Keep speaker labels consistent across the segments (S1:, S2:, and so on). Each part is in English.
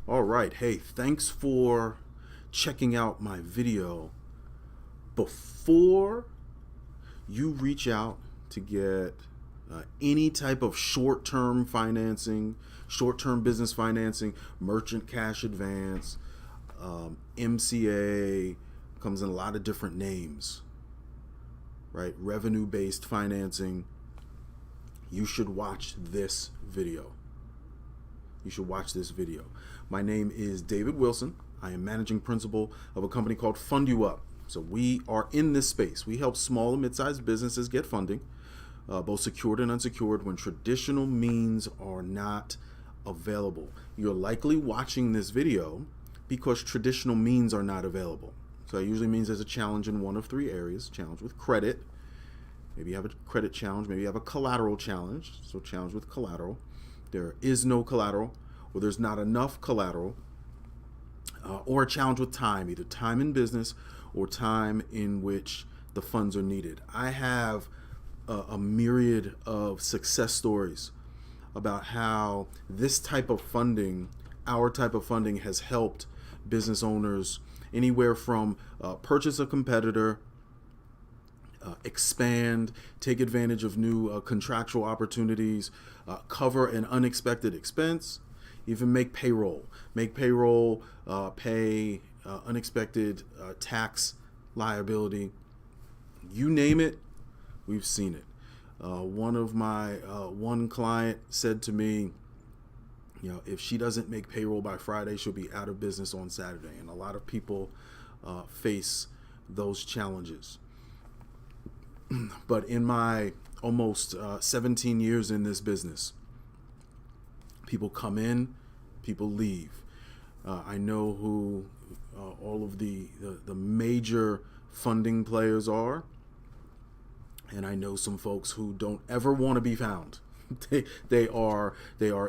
S1: All right. Hey, thanks for checking out my video. Before you reach out to get any type of short-term financing, short-term business financing, merchant cash advance, MCA, comes in a lot of different names, right? Revenue-based financing. You should watch this video. You should watch this video. My name is David Wilson. I am managing principal of a company called Fund You Up. So we are in this space. We help small and mid-sized businesses get funding, both secured and unsecured, when traditional means are not available. You're likely watching this video because traditional means are not available. So it usually means there's a challenge in one of three areas. Challenge with credit. Maybe you have a credit challenge. Maybe you have a collateral challenge. So challenge with collateral. There is no collateral, or there's not enough collateral, or a challenge with time, either time in business or time in which the funds are needed. I have a myriad of success stories about how this type of funding, our type of funding, has helped business owners anywhere from purchase a competitor, expand, take advantage of new contractual opportunities, cover an unexpected expense, even make payroll, pay unexpected tax liability. You name it, we've seen it. One client said to me, if she doesn't make payroll by Friday, she'll be out of business on Saturday. And a lot of people face those challenges. But in my almost 17 years in this business, people come in, people leave. I know who all of the major funding players are, and I know some folks who don't ever want to be found. They are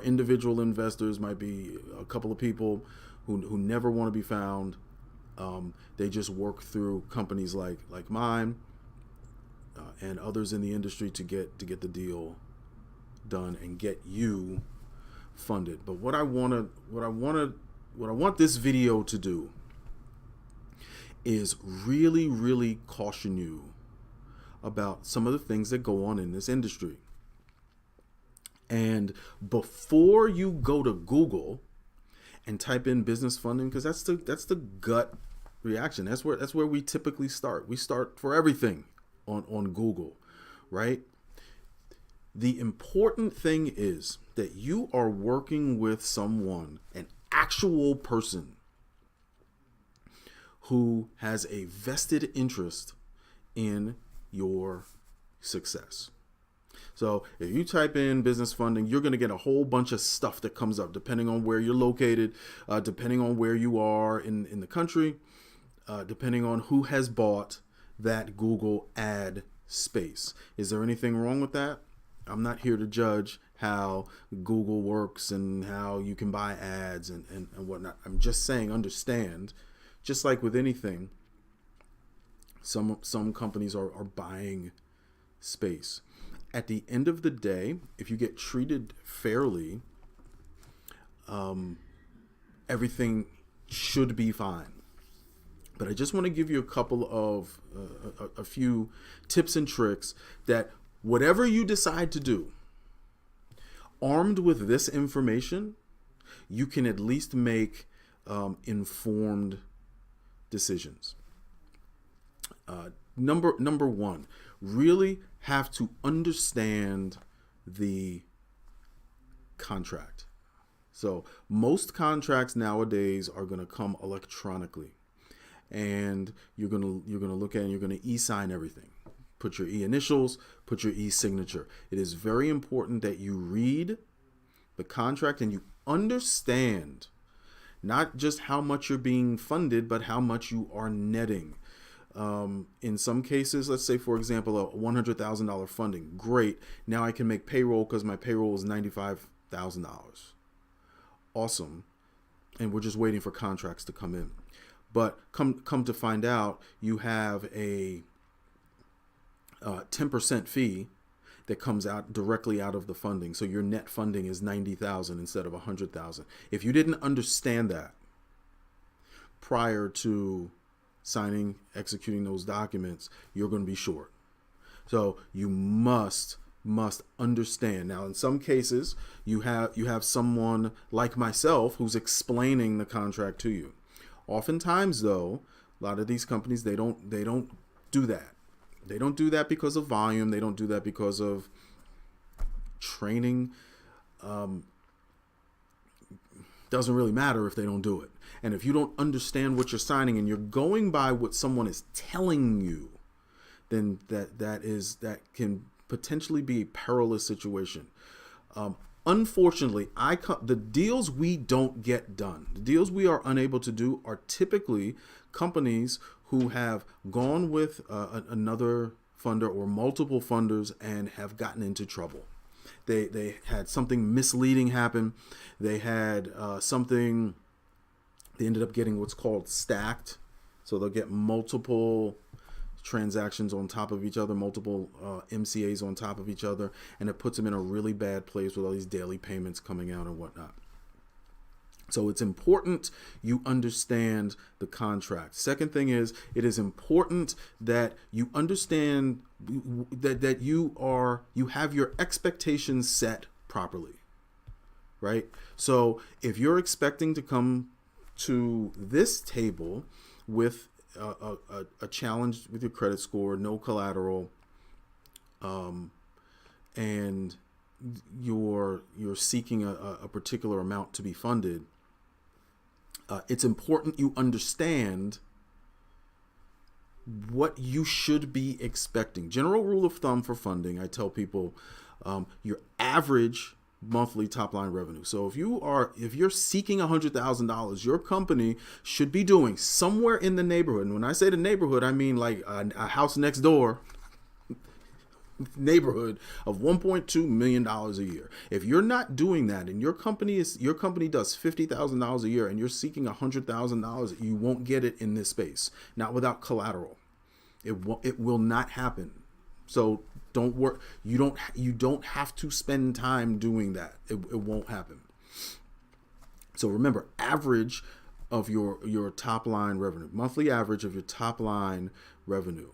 S1: individual investors, might be a couple of people who never want to be found. They just work through companies like mine and others in the industry to get the deal done and get you funded. But what I want this video to do is really caution you about some of the things that go on in this industry. And before you go to Google and type in business funding, because that's the gut reaction. That's where we typically start. We start for everything on Google, right? The important thing is that you are working with someone, an actual person, who has a vested interest in your success. So if you type in business funding, you're going to get a whole bunch of stuff that comes up depending on where you're located, depending on where you are in the country, depending on who has bought that Google ad space. Is there anything wrong with that? I'm not here to judge how Google works and how you can buy ads and whatnot. I'm just saying, understand, just like with anything, some companies are buying space. At the end of the day, if you get treated fairly, everything should be fine. But I just want to give you a couple of a few tips and tricks that whatever you decide to do, armed with this information, you can at least make informed decisions. Number one, really have to understand the contract. So most contracts nowadays are going to come electronically, and you're gonna look at it and you're gonna e-sign everything. Put your e-initials, put your e-signature. It is very important that you read the contract and you understand not just how much you're being funded, but how much you are netting. In some cases, let's say, for example, a $100,000 funding. Great. Now I can make payroll because my payroll is $95,000. Awesome. And we're just waiting for contracts to come in. But come to find out, you have a 10% fee that comes out directly out of the funding. So your net funding is 90,000 instead of 100,000. If you didn't understand that prior to executing those documents, you're going to be short. So you must understand. Now, in some cases, you have someone like myself who's explaining the contract to you. Oftentimes, though, a lot of these companies, they don't do that. They don't do that because of volume. They don't do that because of training. Doesn't really matter if they don't do it. And if you don't understand what you're signing and you're going by what someone is telling you, then that can potentially be a perilous situation. Unfortunately, the deals we don't get done, the deals we are unable to do, are typically companies who have gone with another funder or multiple funders and have gotten into trouble. They had something misleading happen. They had something. They ended up getting what's called stacked. So they'll get multiple transactions on top of each other, multiple MCAs on top of each other, and it puts them in a really bad place with all these daily payments coming out and whatnot. So it's important you understand the contract. Second thing is, it is important that you understand that you have your expectations set properly, right? So if you're expecting to come to this table with a challenge with your credit score, no collateral, and you're seeking a particular amount to be funded, it's important you understand what you should be expecting. General rule of thumb for funding, I tell people, your average monthly top line revenue. So if you're seeking $100,000, your company should be doing somewhere in the neighborhood. And when I say the neighborhood, I mean like a house next door neighborhood of $1.2 million a year. If you're not doing that and your company does $50,000 a year and you're seeking $100,000, you won't get it in this space. Not without collateral. It will not happen. So don't work. You don't have to spend time doing that. It won't happen. So remember, average of your top line revenue, monthly average of your top line revenue.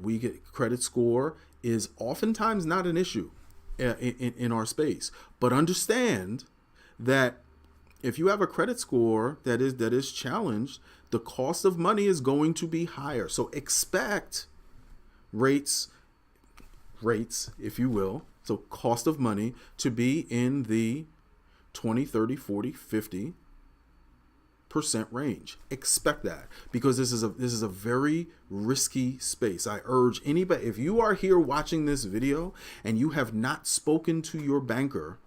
S1: We get credit score is oftentimes not an issue in our space, but understand that if you have a credit score that is challenged, the cost of money is going to be higher. So expect rates, if you will, so cost of money to be in the 20, 30, 40, 50% range. Expect that, because this is a very risky space. I urge anybody, if you are here watching this video and you have not spoken to your banker,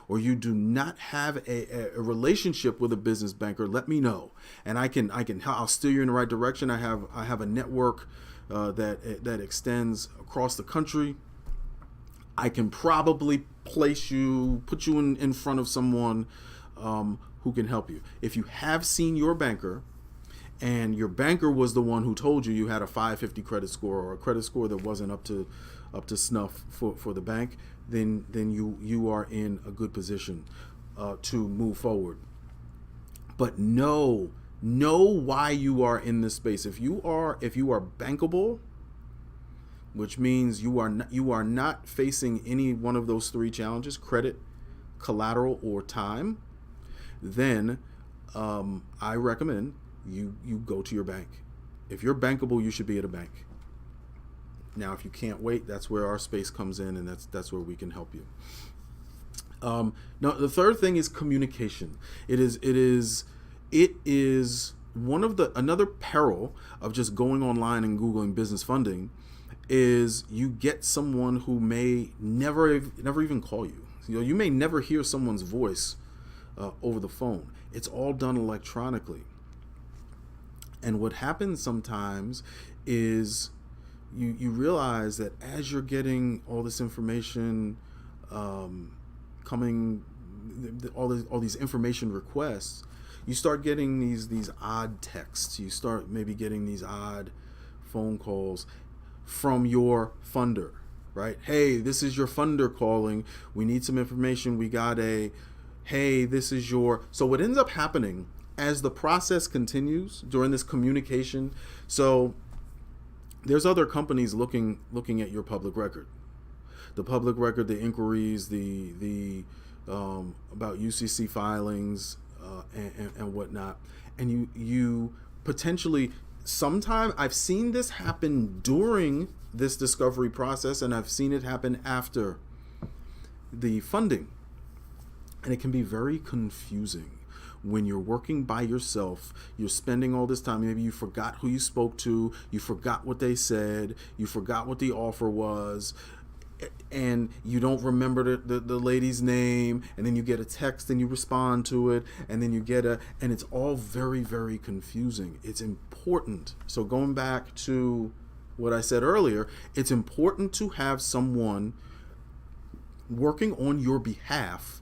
S1: or you do not have a relationship with a business banker, let me know, and I'll steer you in the right direction. I have a network that extends across the country. I can probably put you in front of someone who can help you. If you have seen your banker and your banker was the one who told you had a 550 credit score, or a credit score that wasn't up to snuff for the bank, then you are in a good position to move forward. But know why you are in this space. If you are bankable, which means you are not facing any one of those three challenges: credit, collateral, or time, then I recommend you go to your bank. If you're bankable, you should be at a bank. Now, if you can't wait, that's where our space comes in, and that's where we can help you. Now, the third thing is communication. It is another peril of just going online and Googling business funding is you get someone who may never even call you. You may never hear someone's voice over the phone. It's all done electronically. And what happens sometimes is you realize that as you're getting all this information coming, all these information requests, you start getting these odd texts. You start maybe getting these odd phone calls from your funder. right? Hey, this is your funder calling. We need some information. We got hey, this is your. So what ends up happening as the process continues during this communication, so there's other companies looking at your public record, the inquiries, the about UCC filings and whatnot, and you potentially, sometime I've seen this happen during this discovery process, and I've seen it happen after the funding, and it can be very confusing. When you're working by yourself, you're spending all this time. Maybe you forgot who you spoke to, you forgot what they said, you forgot what the offer was, and you don't remember the lady's name, and then you get a text and you respond to it, and then you get and it's all very, very confusing. It's important. So going back to what I said earlier, it's important to have someone working on your behalf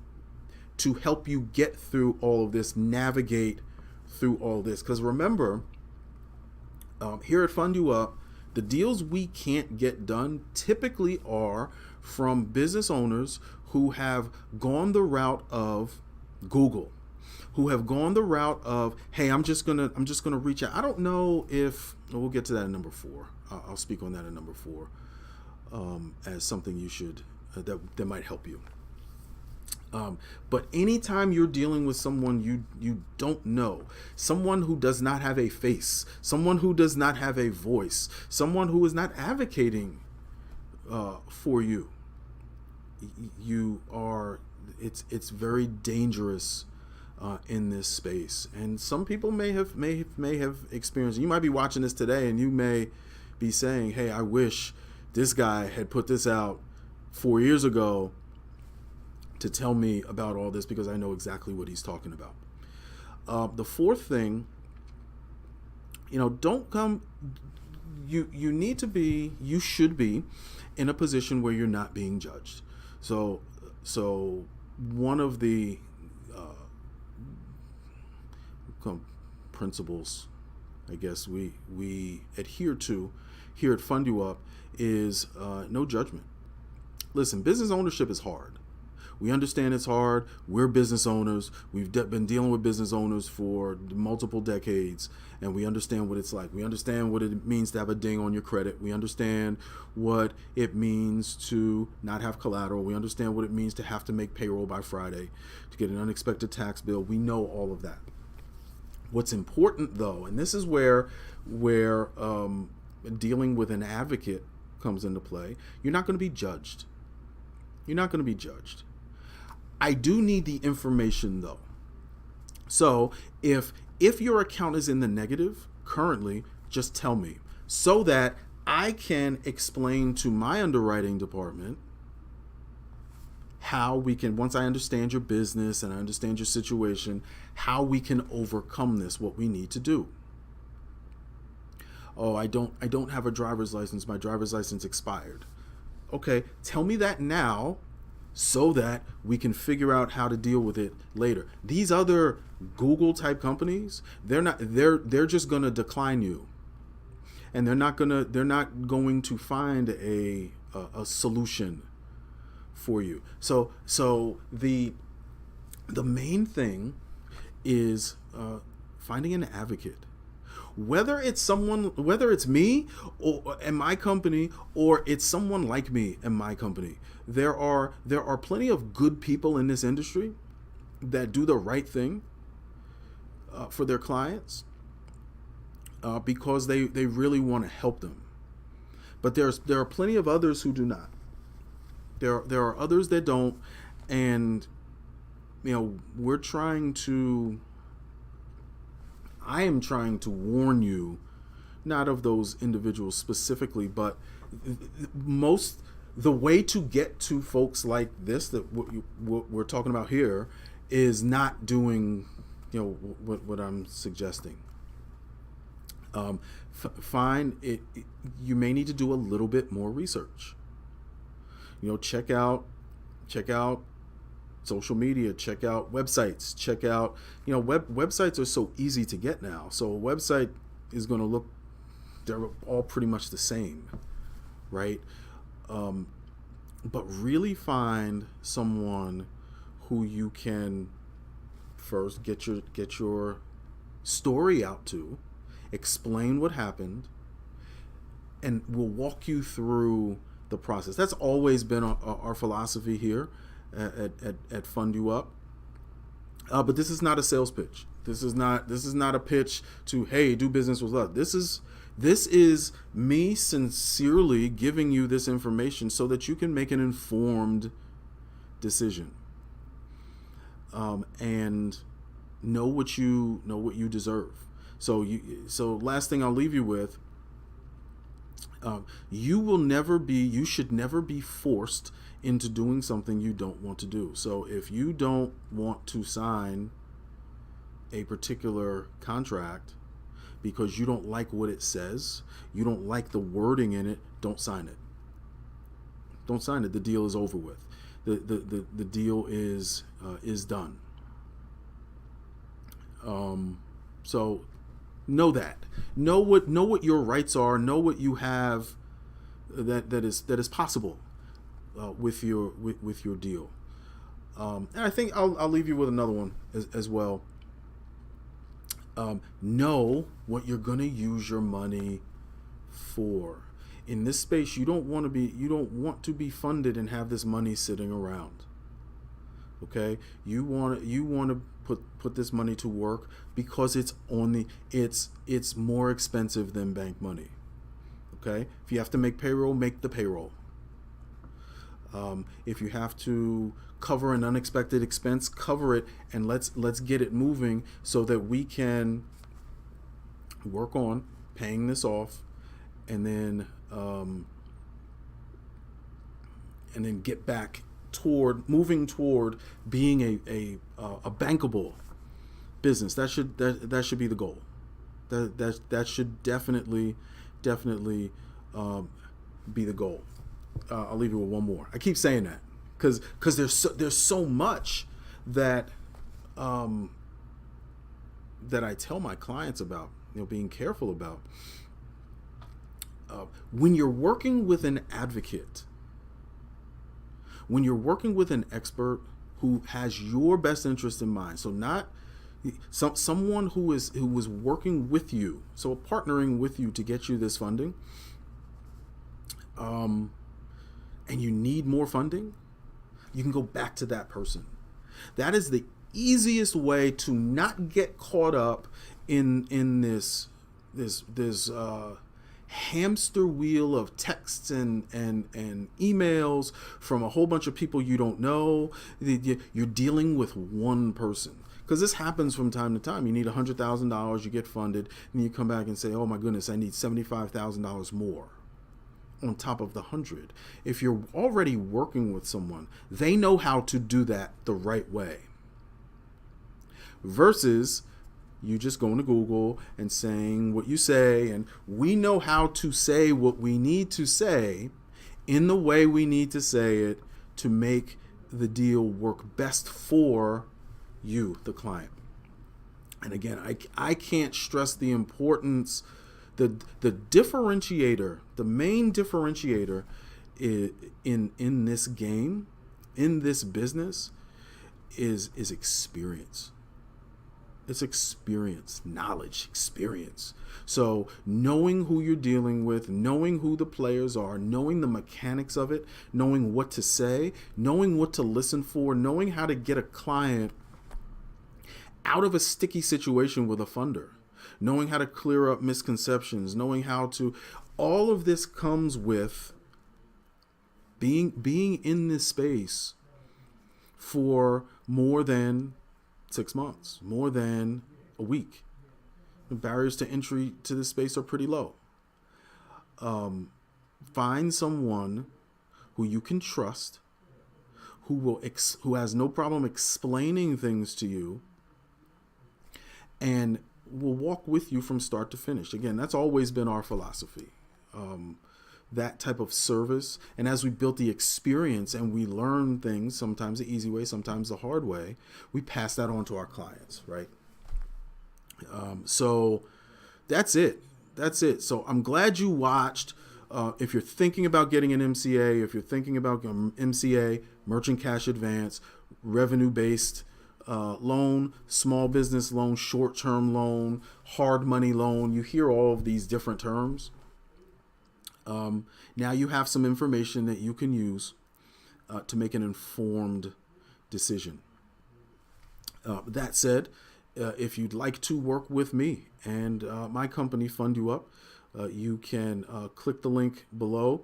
S1: to help you get through all of this, navigate through all this. Because remember, here at Fund You Up, the deals we can't get done typically are from business owners who have gone the route of Google, who have gone the route of, hey, I'm just gonna reach out. I don't know if we'll get to that in number 4. I'll speak on that in number 4 as something you should that might help you. But anytime you're dealing with someone you don't know, someone who does not have a face, someone who does not have a voice, someone who is not advocating for you, it's very dangerous in this space. And some people may have experienced. You might be watching this today, and you may be saying, "Hey, I wish this guy had put this out 4 years ago to tell me about all this, because I know exactly what he's talking about." The fourth thing, don't come. You should be in a position where you're not being judged. So one of the principles, I guess, we adhere to here at Fund You Up is no judgment. Listen, business ownership is hard. We understand it's hard. We're business owners. We've been dealing with business owners for multiple decades, and we understand what it's like. We understand what it means to have a ding on your credit. We understand what it means to not have collateral. We understand what it means to have to make payroll by Friday, to get an unexpected tax bill. We know all of that. What's important, though, and this is where dealing with an advocate comes into play, you're not going to be judged. You're not going to be judged. I do need the information, though. So if your account is in the negative currently, just tell me, so that I can explain to my underwriting department how we can, once I understand your business and I understand your situation, how we can overcome this, what we need to do. Oh, I don't have a driver's license. My driver's license expired. Okay, tell me that now, so that we can figure out how to deal with it later. These other Google type companies, they're just gonna decline you, and they're not going to find a solution for you. So the main thing is finding an advocate. Whether it's me or and my company, or it's someone like me and my company, there are plenty of good people in this industry that do the right thing for their clients because they really want to help them. But there are plenty of others who do not. There are others that don't, and I am trying to warn you, not of those individuals specifically, but the way to get to folks like this, that what we're talking about here, is not doing what I'm suggesting. Find it. You may need to do a little bit more research. Check out social media, check out websites, check out, websites are so easy to get now. So a website is going to look, they're all pretty much the same, right? but really find someone who you can first get your story out to, explain what happened, and we'll walk you through the process. That's always been our philosophy here at Fund You Up. But this is not a sales pitch. This is not a pitch to, hey, do business with us. This is me sincerely giving you this information so that you can make an informed decision, and know what you deserve. So last thing I'll leave you with. You should never be forced into doing something you don't want to do. So if you don't want to sign a particular contract because you don't like what it says, you don't like the wording in it, don't sign it. Don't sign it. The deal is over with. The deal is done. So know that. Know what your rights are. Know what you have that is possible with your deal. And I think I'll leave you with another one as well. Know what you're going to use your money for. In this space, you don't want to be funded and have this money sitting around. Okay, you want to put this money to work because it's more expensive than bank money. Okay, if you have to make payroll, make the payroll. If you have to cover an unexpected expense, cover it, and let's get it moving so that we can work on paying this off, and then get back moving toward being a bankable business. That should be the goal. That should definitely be the goal. I'll leave you with one more. I keep saying that because there's so much that that I tell my clients about, being careful about. When you're working with an advocate, when you're working with an expert who has your best interest in mind, so not someone who was working with you, so partnering with you to get you this funding, and you need more funding, you can go back to that person. That is the easiest way to not get caught up in this hamster wheel of texts and emails from a whole bunch of people you don't know. You're dealing with one person, because this happens from time to time. You need $100,000, you get funded, and you come back and say, oh my goodness, I need $75,000 more on top of the 100. If you're already working with someone, they know how to do that the right way, versus you just going to Google and saying what you say, and we know how to say what we need to say in the way we need to say it to make the deal work best for you, the client. And again, I can't stress the importance, the differentiator, the main differentiator in this game, in this business, is experience. It's experience, knowledge, experience. So knowing who you're dealing with, knowing who the players are, knowing the mechanics of it, knowing what to say, knowing what to listen for, knowing how to get a client out of a sticky situation with a funder, knowing how to clear up misconceptions, knowing how to, all of this comes with being in this space for more than 6 months, more than a week. The barriers to entry to this space are pretty low. Find someone who you can trust, who has no problem explaining things to you, and will walk with you from start to finish. Again, that's always been our philosophy. That type of service. And as we built the experience and we learn things, sometimes the easy way, sometimes the hard way, we pass that on to our clients, right? So that's it. So I'm glad you watched. if you're thinking about getting an MCA, if you're thinking about MCA, merchant cash advance, revenue-based loan, small business loan, short-term loan, hard money loan, you hear all of these different terms. Now you have some information that you can use to make an informed decision. That said, if you'd like to work with me and my company, Fund You Up, you can click the link below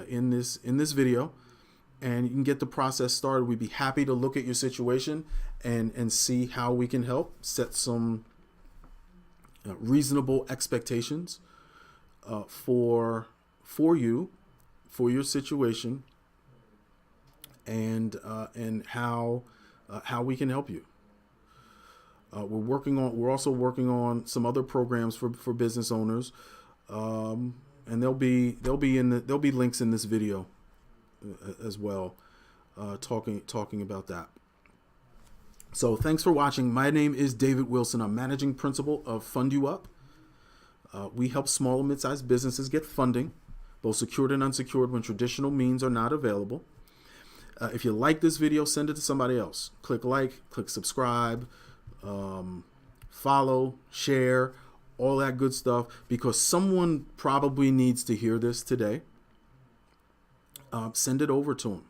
S1: in this video, and you can get the process started. We'd be happy to look at your situation and see how we can help set some reasonable expectations for you, for your situation, and how we can help you. We're also working on some other programs for business owners, and there'll be links in this video as well, talking about that. So thanks for watching. My name is David Wilson. I'm managing principal of Fund You Up. We help small and mid-sized businesses get funding, both secured and unsecured, when traditional means are not available. If you like this video, send it to somebody else. Click like, click subscribe, follow, share, all that good stuff, because someone probably needs to hear this today. Send it over to them.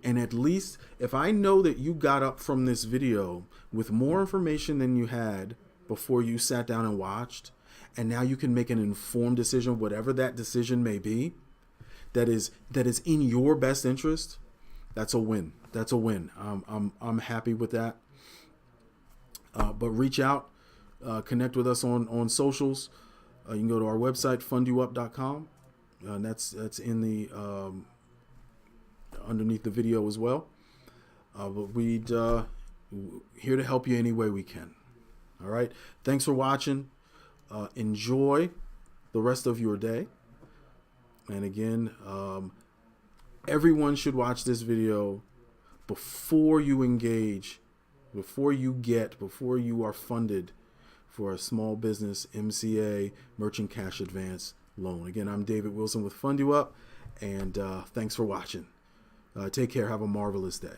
S1: And at least if I know that you got up from this video with more information than you had before you sat down and watched, and now you can make an informed decision, whatever that decision may be, that is in your best interest, that's a win. That's a win. I'm happy with that. But reach out, connect with us on socials. You can go to our website, fundyouup.com. And that's in the underneath the video as well. But we'd here to help you any way we can. All right. Thanks for watching. Enjoy the rest of your day. And again, everyone should watch this video before you engage, before you are funded for a small business MCA merchant cash advance loan. Again, I'm David Wilson with Fund You Up, and thanks for watching. Take care. Have a marvelous day.